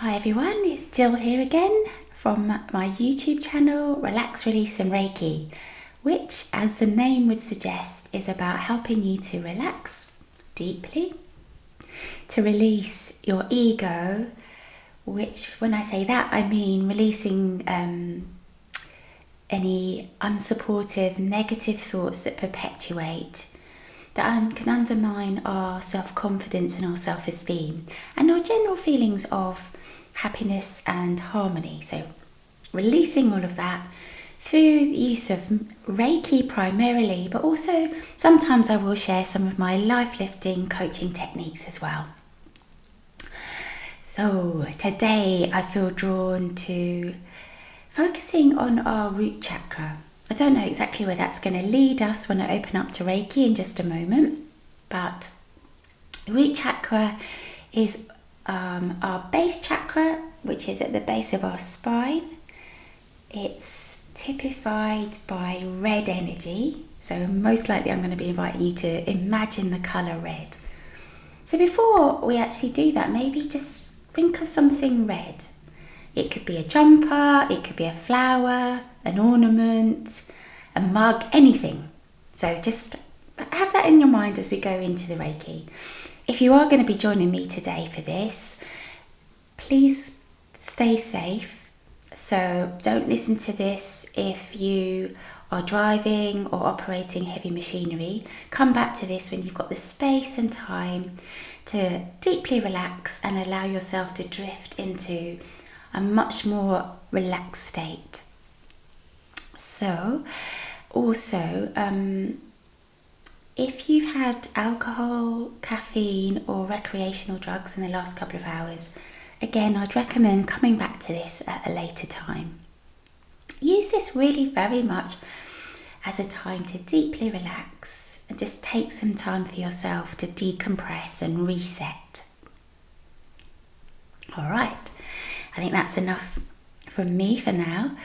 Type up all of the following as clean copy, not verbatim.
Hi everyone, it's Jill here again from my YouTube channel Relax, Release and Reiki, which, as the name would suggest, is about helping you to relax deeply, to release your ego, which when I say that I mean releasing any unsupportive negative thoughts that perpetuate, that can undermine our self-confidence and our self-esteem and our general feelings of happiness and harmony. So releasing all of that through the use of Reiki primarily, but also sometimes I will share some of my life-lifting coaching techniques as well. So today I feel drawn to focusing on our root chakra. I don't know exactly where that's going to lead us when I open up to Reiki in just a moment, but root chakra is our base chakra, which is at the base of our spine. It's typified by red energy, so most likely I'm going to be inviting you to imagine the colour red. So before we actually do that, maybe just think of something red. It could be a jumper, it could be a flower, an ornament, a mug, anything. So just have that in your mind as we go into the Reiki. If you are going to be joining me today for this, please stay safe. So don't listen to this if you are driving or operating heavy machinery. Come back to this when you've got the space and time to deeply relax and allow yourself to drift into a much more relaxed state. So also, if you've had alcohol, caffeine or recreational drugs in the last couple of hours, again, I'd recommend coming back to this at a later time. Use this really very much as a time to deeply relax and just take some time for yourself to decompress and reset. All right, I think that's enough from me for now.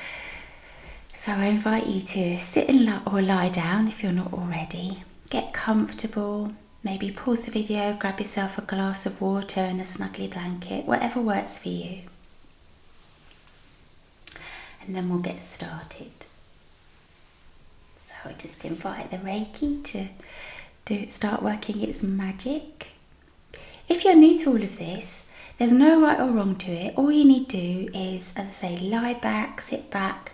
So I invite you to sit or lie down if you're not already. Get comfortable, maybe pause the video, grab yourself a glass of water and a snuggly blanket, whatever works for you. And then we'll get started. So I just invite the Reiki to start working its magic. If you're new to all of this, there's no right or wrong to it. All you need to do is, as I say, lie back, sit back,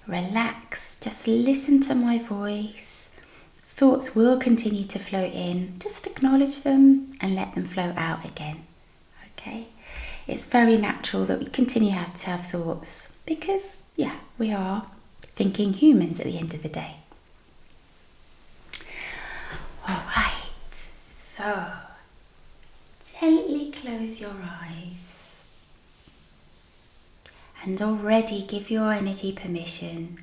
relax, just listen to my voice. Thoughts will continue to flow in. Just acknowledge them and let them flow out again. Okay? It's very natural that we continue to have thoughts because, we are thinking humans at the end of the day. All right. So, gently close your eyes and already give your energy permission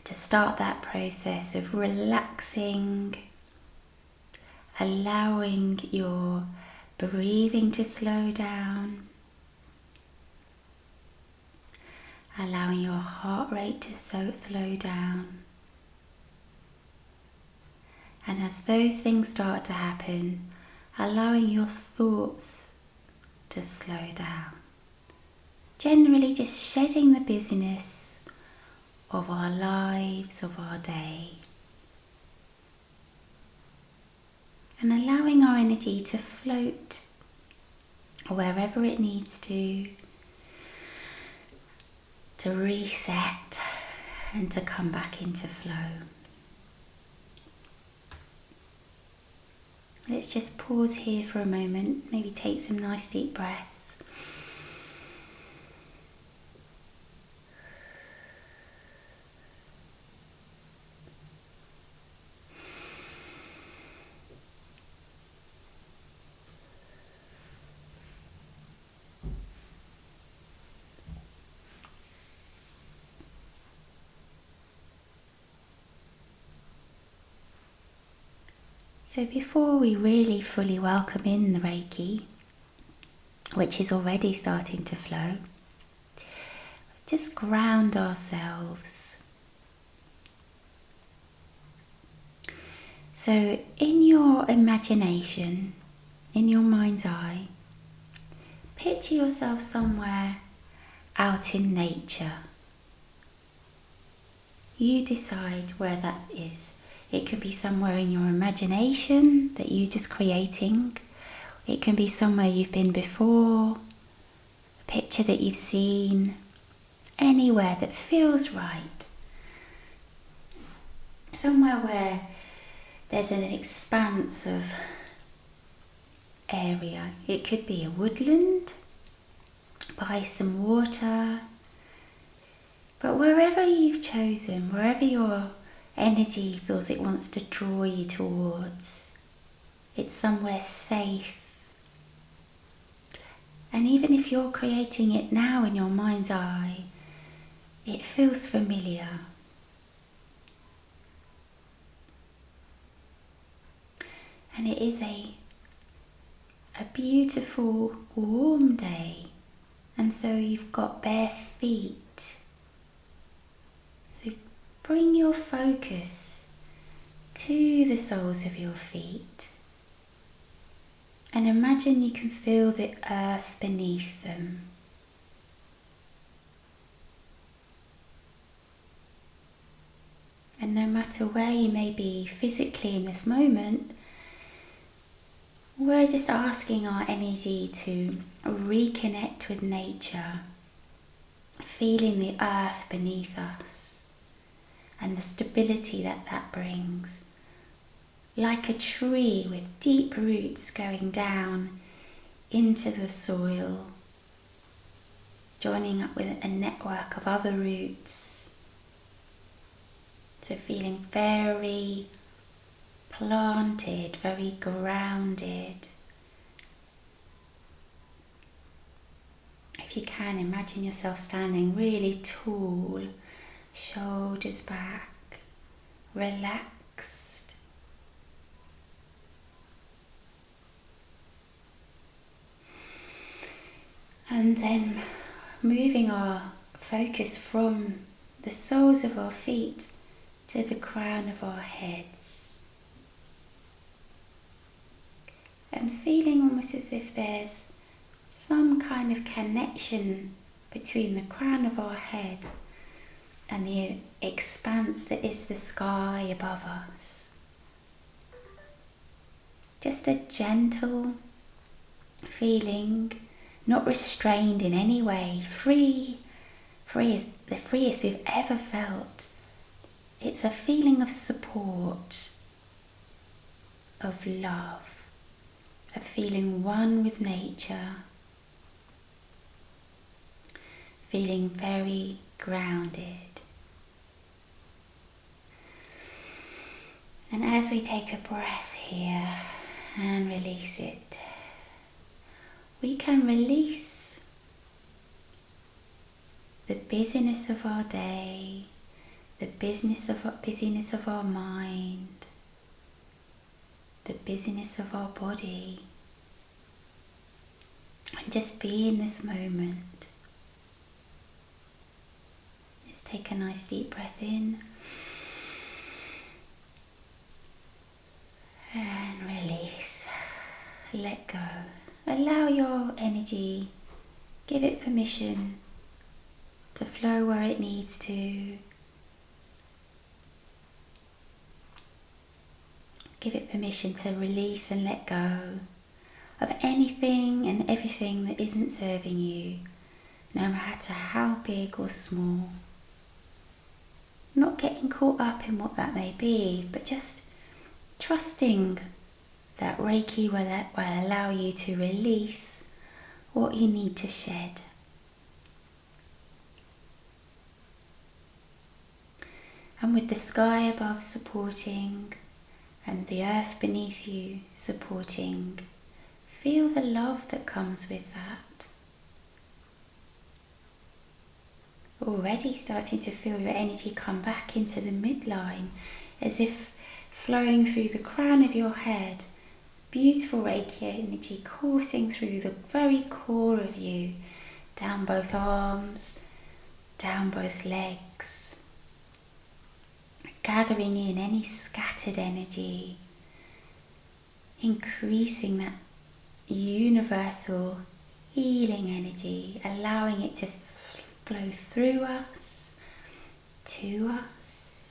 to start that process of relaxing, allowing your breathing to slow down, allowing your heart rate to slow down. And as those things start to happen, allowing your thoughts to slow down. Generally just shedding the busyness of our lives, of our day. And allowing our energy to float wherever it needs to reset and to come back into flow. Let's just pause here for a moment, maybe take some nice deep breaths. So before we really fully welcome in the Reiki, which is already starting to flow, just ground ourselves. So in your imagination, in your mind's eye, picture yourself somewhere out in nature. You decide where that is. It can be somewhere in your imagination that you're just creating. It can be somewhere you've been before, a picture that you've seen, anywhere that feels right. Somewhere where there's an expanse of area. It could be a woodland, by some water, but wherever you've chosen, wherever your energy feels it wants to draw you towards, it's somewhere safe. And even if you're creating it now in your mind's eye, it feels familiar. And it is a beautiful, warm day. And so you've got bare feet. So bring your focus to the soles of your feet. And imagine you can feel the earth beneath them. And no matter where you may be physically in this moment, we're just asking our energy to reconnect with nature, feeling the earth beneath us and the stability that that brings. Like a tree with deep roots going down into the soil, joining up with a network of other roots. So feeling very planted, very grounded. If you can, imagine yourself standing really tall, shoulders back, relaxed. And then moving our focus from the soles of our feet to the crown of our heads. And feeling almost as if there's some kind of connection between the crown of our head and the expanse that is the sky above us. Just a gentle feeling, not restrained in any way, free, the freest we've ever felt. It's a feeling of support, of love, of feeling one with nature, feeling very grounded. And as we take a breath here and release it, we can release the busyness of our day, the busyness of our mind, the busyness of our body, and just be in this moment. Let's take a nice deep breath in and release. Let go. Allow your energy, give it permission to flow where it needs to. Give it permission to release and let go of anything and everything that isn't serving you, no matter how big or small. Not getting caught up in what that may be, but just trusting that Reiki will allow you to release what you need to shed. And with the sky above supporting and the earth beneath you supporting, feel the love that comes with that. Already starting to feel your energy come back into the midline, as if flowing through the crown of your head, beautiful Reiki energy coursing through the very core of you, down both arms, down both legs, gathering in any scattered energy, increasing that universal healing energy, allowing it to flow through us, to us,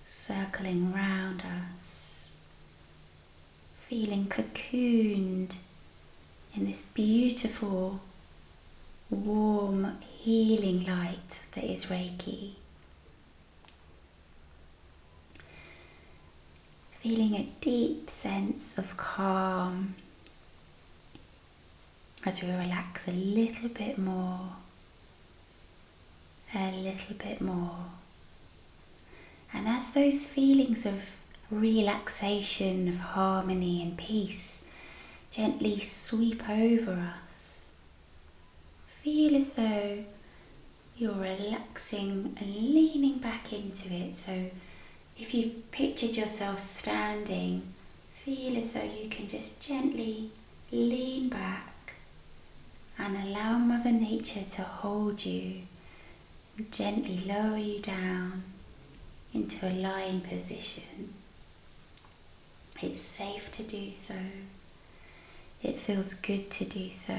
circling round us, feeling cocooned in this beautiful, warm, healing light that is Reiki. Feeling a deep sense of calm as we relax a little bit more, a little bit more. And as those feelings of relaxation, of harmony and peace gently sweep over us, feel as though you're relaxing and leaning back into it. So if you pictured yourself standing, feel as though you can just gently lean back and allow Mother Nature to hold you and gently lower you down into a lying position. It's safe to do so. It feels good to do so.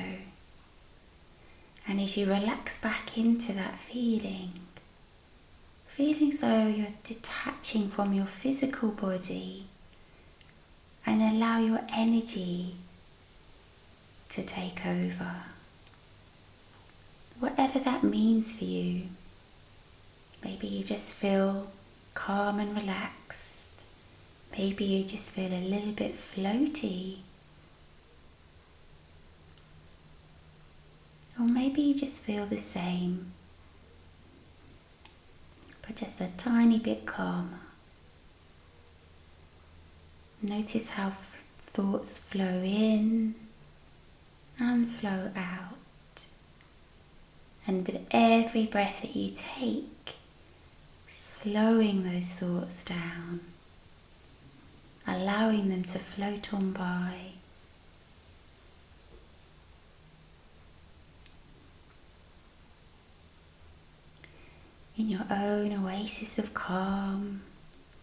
And as you relax back into that feeling as though you're detaching from your physical body, and allow your energy to take over. Whatever that means for you. Maybe you just feel calm and relaxed. Maybe you just feel a little bit floaty. Or maybe you just feel the same, but just a tiny bit calmer. Notice how thoughts flow in and flow out. And with every breath that you take, slowing those thoughts down, allowing them to float on by. In your own oasis of calm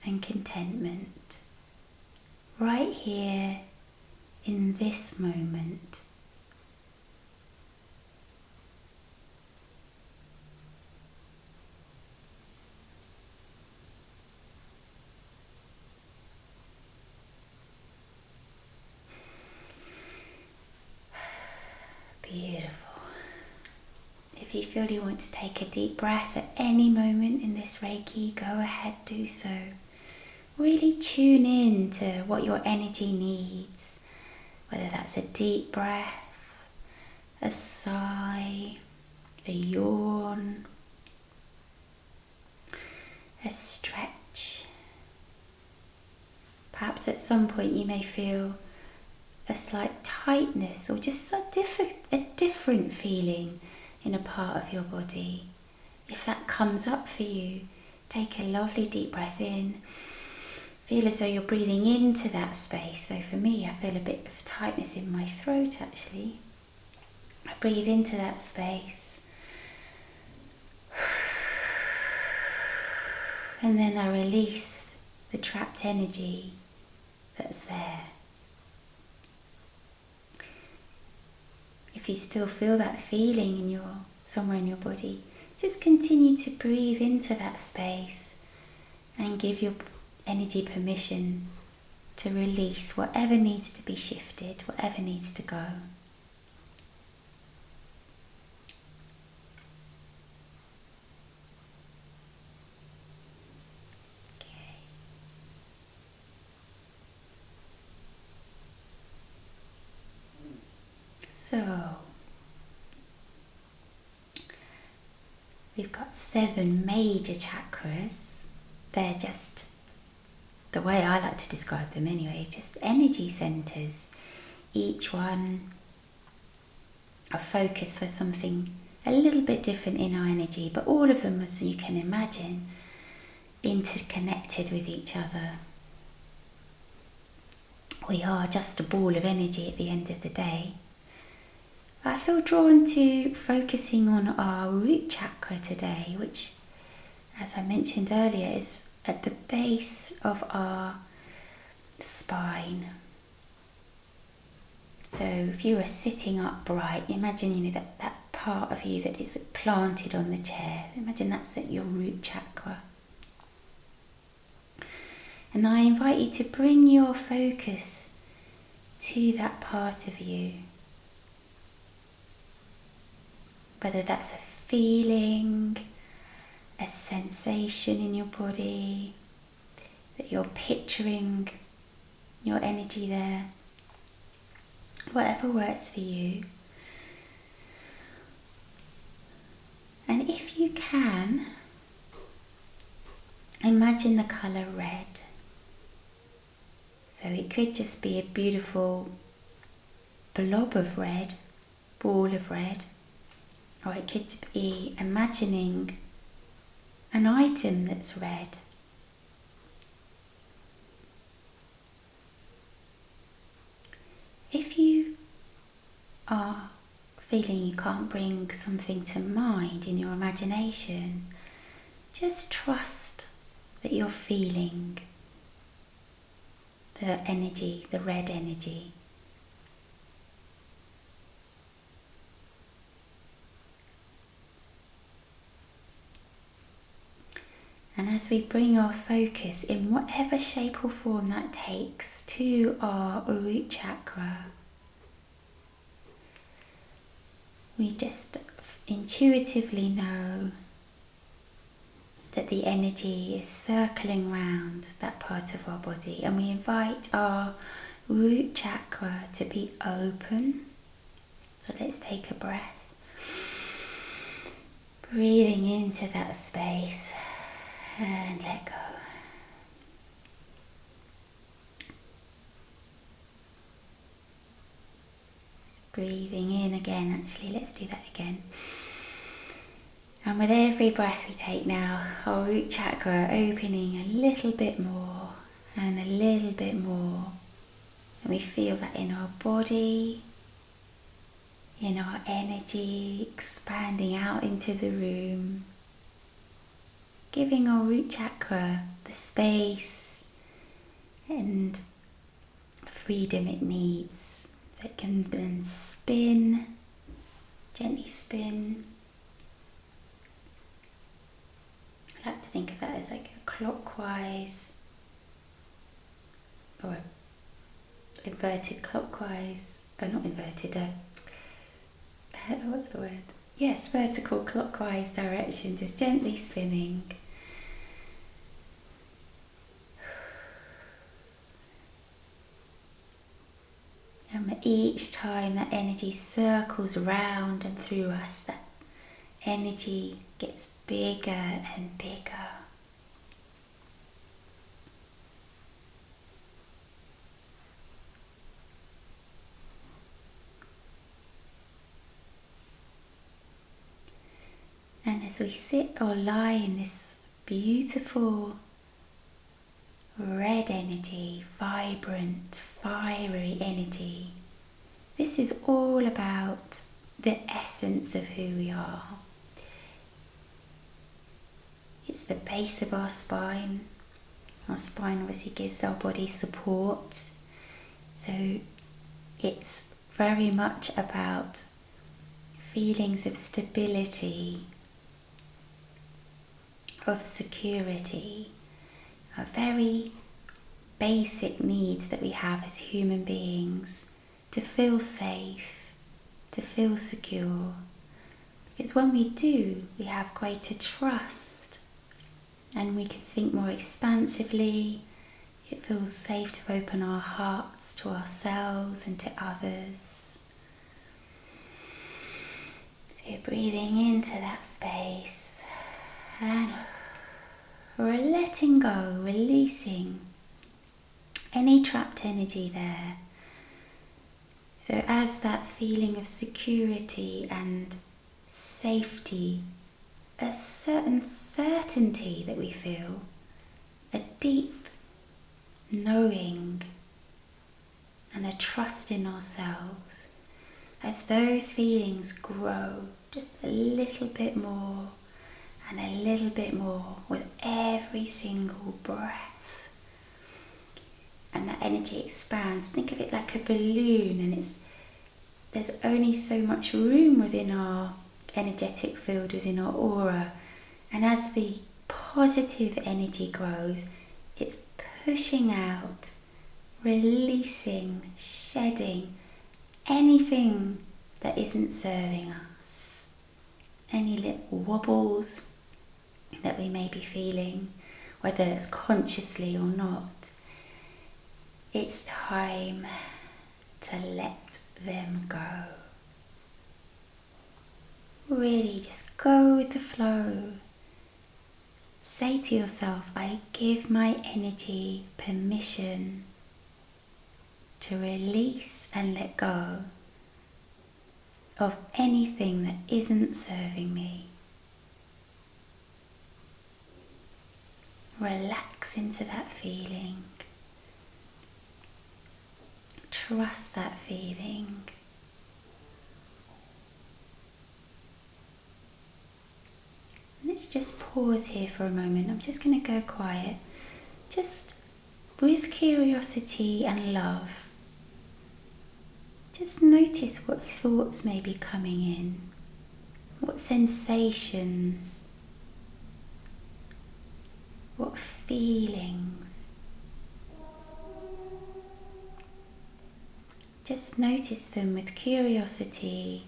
and contentment, right here in this moment. Beautiful. If you feel you want to take a deep breath at any moment in this Reiki, go ahead, do so. Really tune in to what your energy needs, whether that's a deep breath, a sigh, a yawn, a stretch. Perhaps at some point you may feel a slight tightness or just a different feeling in a part of your body. If that comes up for you, take a lovely deep breath in. Feel as though you're breathing into that space. So for me, I feel a bit of tightness in my throat actually. I breathe into that space. And then I release the trapped energy that's there. If you still feel that feeling somewhere in your body, just continue to breathe into that space and give your energy permission to release whatever needs to be shifted, whatever needs to go. Okay. So, we've got 7 major chakras. They're just, the way I like to describe them anyway, just energy centers. Each one a focus for something a little bit different in our energy, but all of them, as you can imagine, interconnected with each other. We are just a ball of energy at the end of the day. I feel drawn to focusing on our root chakra today, which, as I mentioned earlier, is at the base of our spine. So if you were sitting upright, imagine that part of you that is planted on the chair. Imagine that's at your root chakra. And I invite you to bring your focus to that part of you. Whether that's a feeling, a sensation in your body, that you're picturing your energy there. Whatever works for you. And if you can, imagine the colour red. So it could just be a beautiful blob of red, ball of red, or it could be imagining an item that's red. If you are feeling you can't bring something to mind in your imagination, just trust that you're feeling the energy, the red energy. And as we bring our focus in whatever shape or form that takes to our root chakra, we just intuitively know that the energy is circling round that part of our body, and we invite our root chakra to be open. So let's take a breath. Breathing into that space and let go. Breathing in again, actually, let's do that again. And with every breath we take now, our root chakra opening a little bit more and a little bit more. And we feel that in our body, in our energy, expanding out into the room, giving our root chakra the space and freedom it needs. So it can then spin, gently spin. I like to think of that as like a clockwise or inverted clockwise, not inverted, what's the word? Yes, vertical clockwise direction, just gently spinning. And each time that energy circles round and through us, that energy gets bigger and bigger. And as we sit or lie in this beautiful red energy, vibrant, fiery energy, this is all about the essence of who we are. It's the base of our spine. Our spine obviously gives our body support. So it's very much about feelings of stability, of security, are very basic needs that we have as human beings to feel safe, to feel secure. Because when we do, we have greater trust and we can think more expansively. It feels safe to open our hearts to ourselves and to others. So you're breathing into that space and we're letting go, releasing any trapped energy there. So as that feeling of security and safety, a certain certainty that we feel, a deep knowing and a trust in ourselves, as those feelings grow just a little bit more and a little bit more with every single breath. And that energy expands. Think of it like a balloon, and it's there's only so much room within our energetic field, within our aura. And as the positive energy grows, it's pushing out, releasing, shedding anything that isn't serving us. Any little wobbles that we may be feeling, whether it's consciously or not. It's time to let them go. Really just go with the flow. Say to yourself, I give my energy permission to release and let go of anything that isn't serving me. Relax into that feeling. Trust that feeling. Let's just pause here for a moment. I'm just going to go quiet. Just with curiosity and love. Just notice what thoughts may be coming in. What sensations. What feelings. Just notice them with curiosity,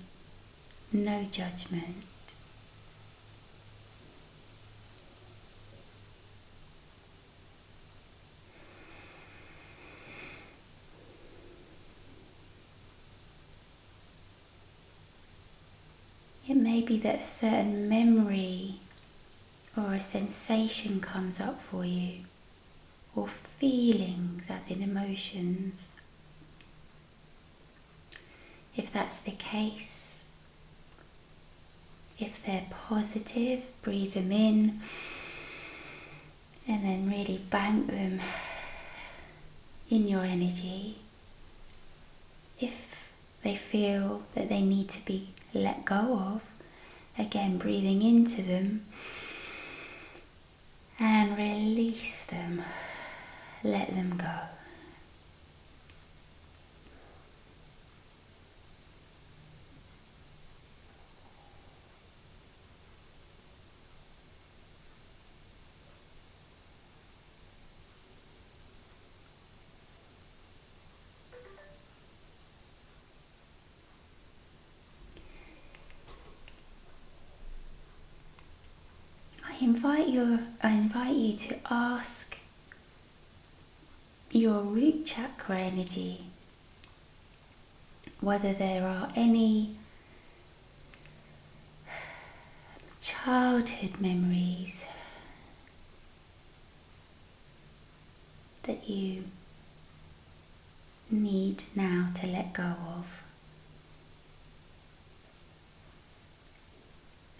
no judgment. It may be that a certain memory or a sensation comes up for you, or feelings as in emotions. If that's the case, if they're positive, breathe them in and then really bank them in your energy. If they feel that they need to be let go of, again breathing into them and release them, let them go. I invite you to ask your root chakra energy whether there are any childhood memories that you need now to let go of.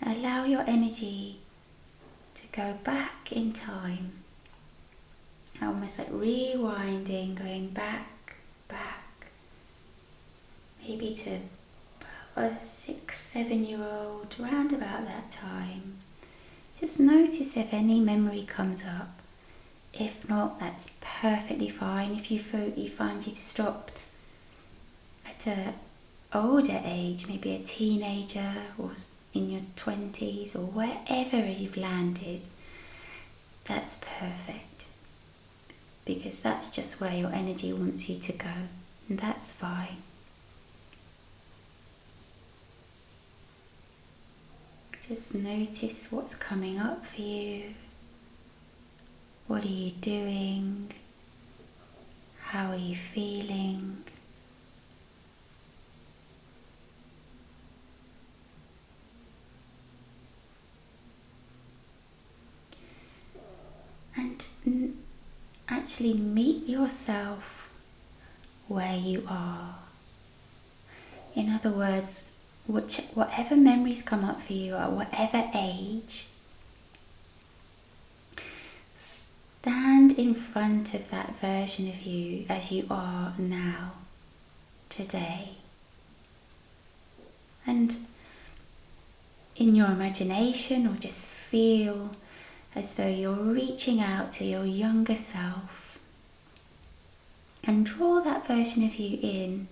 Allow your energy to go back in time, almost like rewinding, going back, maybe to a 6-7-year-old, round about that time. Just notice if any memory comes up. If not, that's perfectly fine. If you find you've stopped at an older age, maybe a teenager or in your 20s or wherever you've landed, that's perfect, because that's just where your energy wants you to go, and that's fine. Just notice what's coming up for you. What are you doing? How are you feeling? And actually meet yourself where you are. In other words, whatever memories come up for you at whatever age, stand in front of that version of you as you are now, today. And in your imagination, or just feel as though you're reaching out to your younger self, and draw that version of you in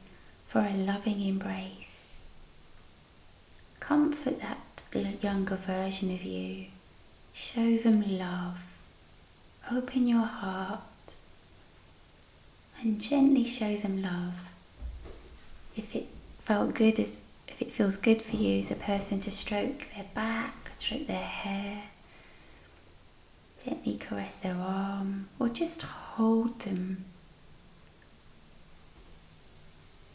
for a loving embrace. Comfort that younger version of you. Show them love. Open your heart and gently show them love. If it feels good for you as a person to stroke their back, stroke their hair, gently caress their arm, or just hold them.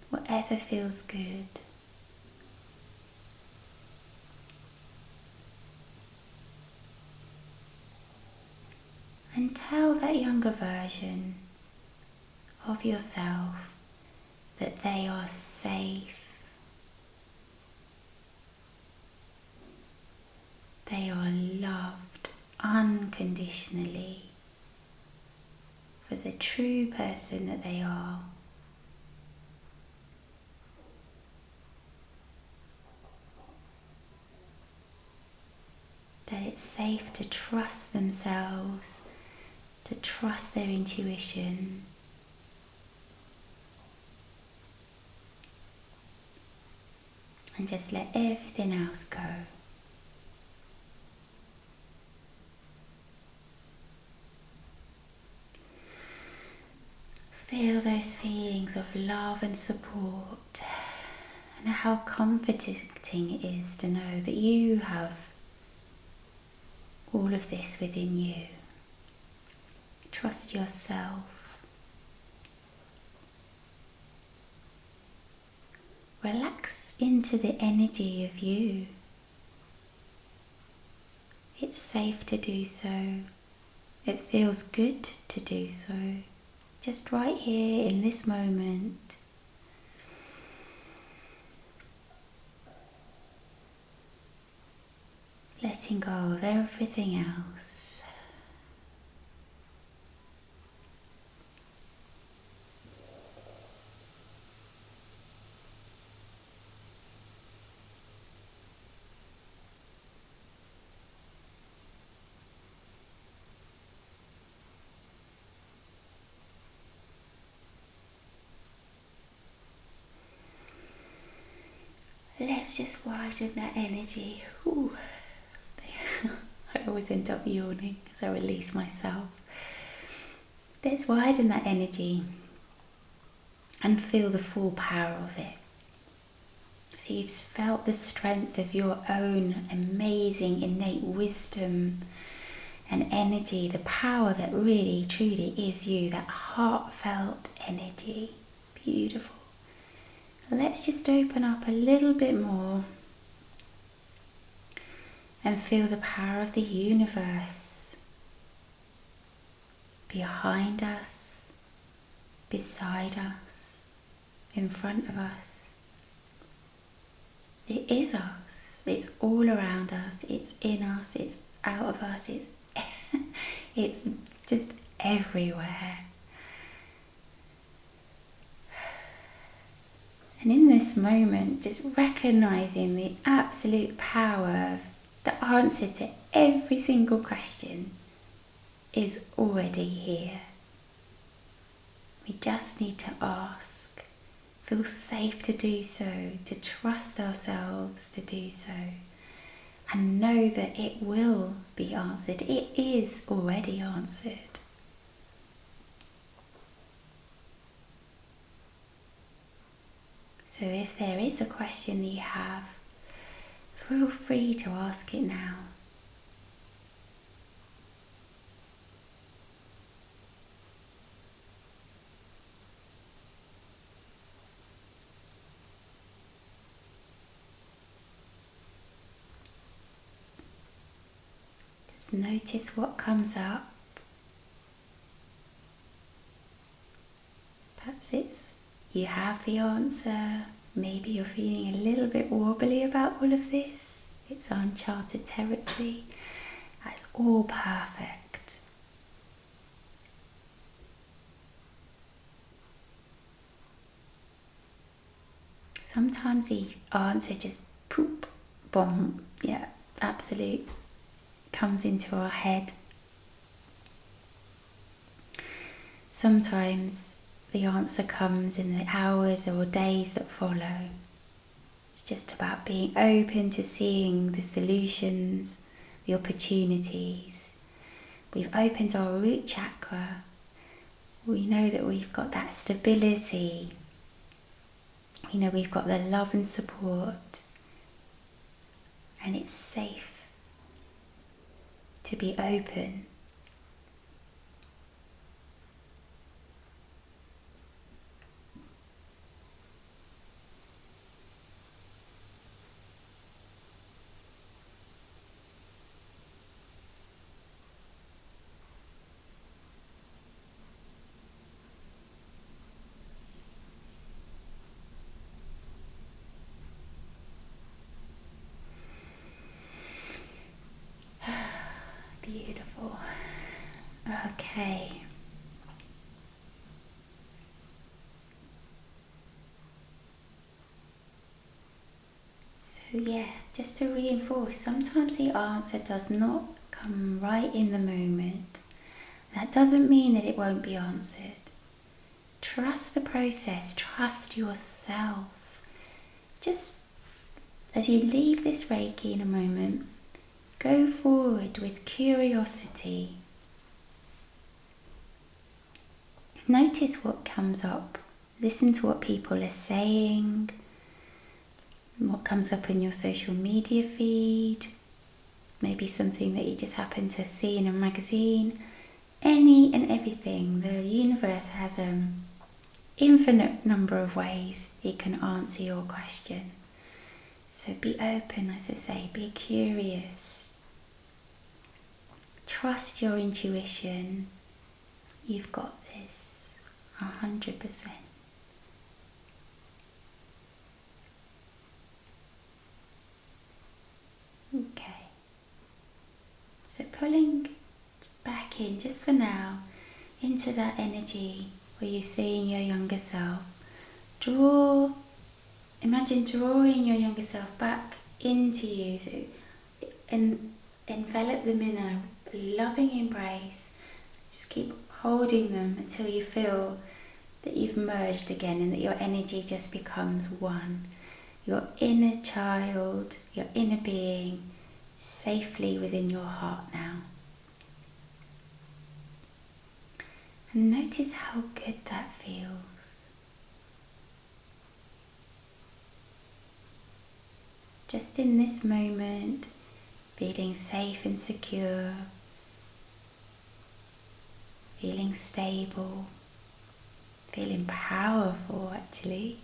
Whatever feels good. And tell that younger version of yourself that they are safe. They are loved unconditionally for the true person that they are. That it's safe to trust themselves, to trust their intuition. And just let everything else go. Feel those feelings of love and support, and how comforting it is to know that you have all of this within you. Trust yourself. Relax into the energy of you. It's safe to do so. It feels good to do so. Just right here in this moment. Letting go of everything else. Let's just widen that energy. Ooh. I always end up yawning as I release myself. Let's widen that energy and feel the full power of it. So you've felt the strength of your own amazing innate wisdom and energy, the power that really truly is you, that heartfelt energy. Beautiful. Let's just open up a little bit more and feel the power of the universe behind us, beside us, in front of us. It is us. It's all around us. It's in us. It's out of us. It's just everywhere. And in this moment, just recognizing the absolute power of the answer to every single question is already here. We just need to ask, feel safe to do so, to trust ourselves to do so, and know that it will be answered. It is already answered. So if there is a question that you have, feel free to ask it now. Just notice what comes up. Perhaps it's you have the answer. Maybe you're feeling a little bit wobbly about all of this. It's uncharted territory. That's all perfect. Sometimes the answer just poop, bomb, yeah, absolute, comes into our head. Sometimes the answer comes in the hours or days that follow. It's just about being open to seeing the solutions, the opportunities. We've opened our root chakra. We know that we've got that stability. We know we've got the love and support. And it's safe to be open. Beautiful. Okay. So yeah, just to reinforce, sometimes the answer does not come right in the moment. That doesn't mean that it won't be answered. Trust the process, trust yourself. Just as you leave this Reiki in a moment, go forward with curiosity. Notice what comes up. Listen to what people are saying, what comes up in your social media feed, maybe something that you just happen to see in a magazine. Any and everything. The universe has an infinite number of ways it can answer your question. So be open, as I say, be curious. Trust your intuition. You've got this 100%. Okay. So pulling back in, just for now, into that energy where you're seeing your younger self. Imagine drawing your younger self back into you, so envelop them in a loving embrace. Just keep holding them until you feel that you've merged again and that your energy just becomes one. Your inner child, your inner being, safely within your heart now. And notice how good that feels. Just in this moment, feeling safe and secure, feeling stable, feeling powerful actually.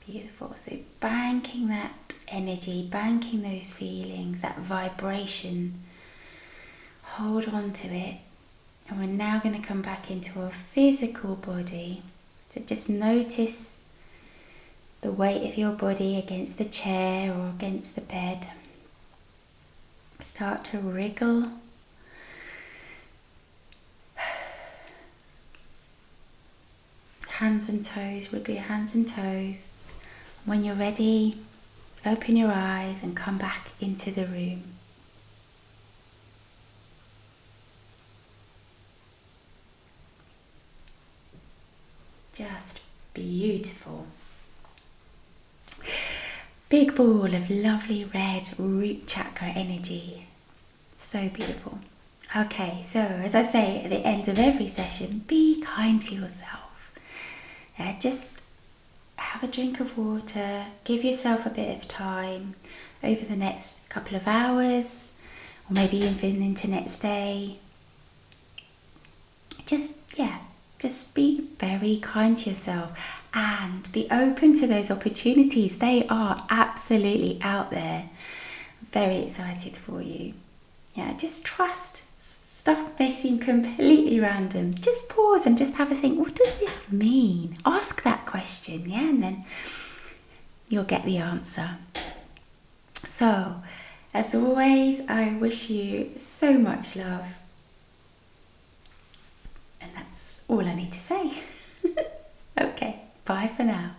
Beautiful. So banking that energy, banking those feelings, that vibration, hold on to it. And we're now going to come back into our physical body. So just notice the weight of your body against the chair or against the bed. Start to wriggle. Hands and toes, wiggle your hands and toes. When you're ready, open your eyes and come back into the room. Just beautiful. Big ball of lovely red root chakra energy. So beautiful. Okay, so as I say at the end of every session, be kind to yourself. Just have a drink of water, give yourself a bit of time over the next couple of hours, or maybe even into next day. Just be very kind to yourself and be open to those opportunities. They are absolutely out there. Very excited for you. Yeah, just trust. Stuff may seem completely random. Just pause and just have a think, what does this mean? Ask that question, yeah, and then you'll get the answer. So, as always, I wish you so much love. And that's all I need to say. Okay, bye for now.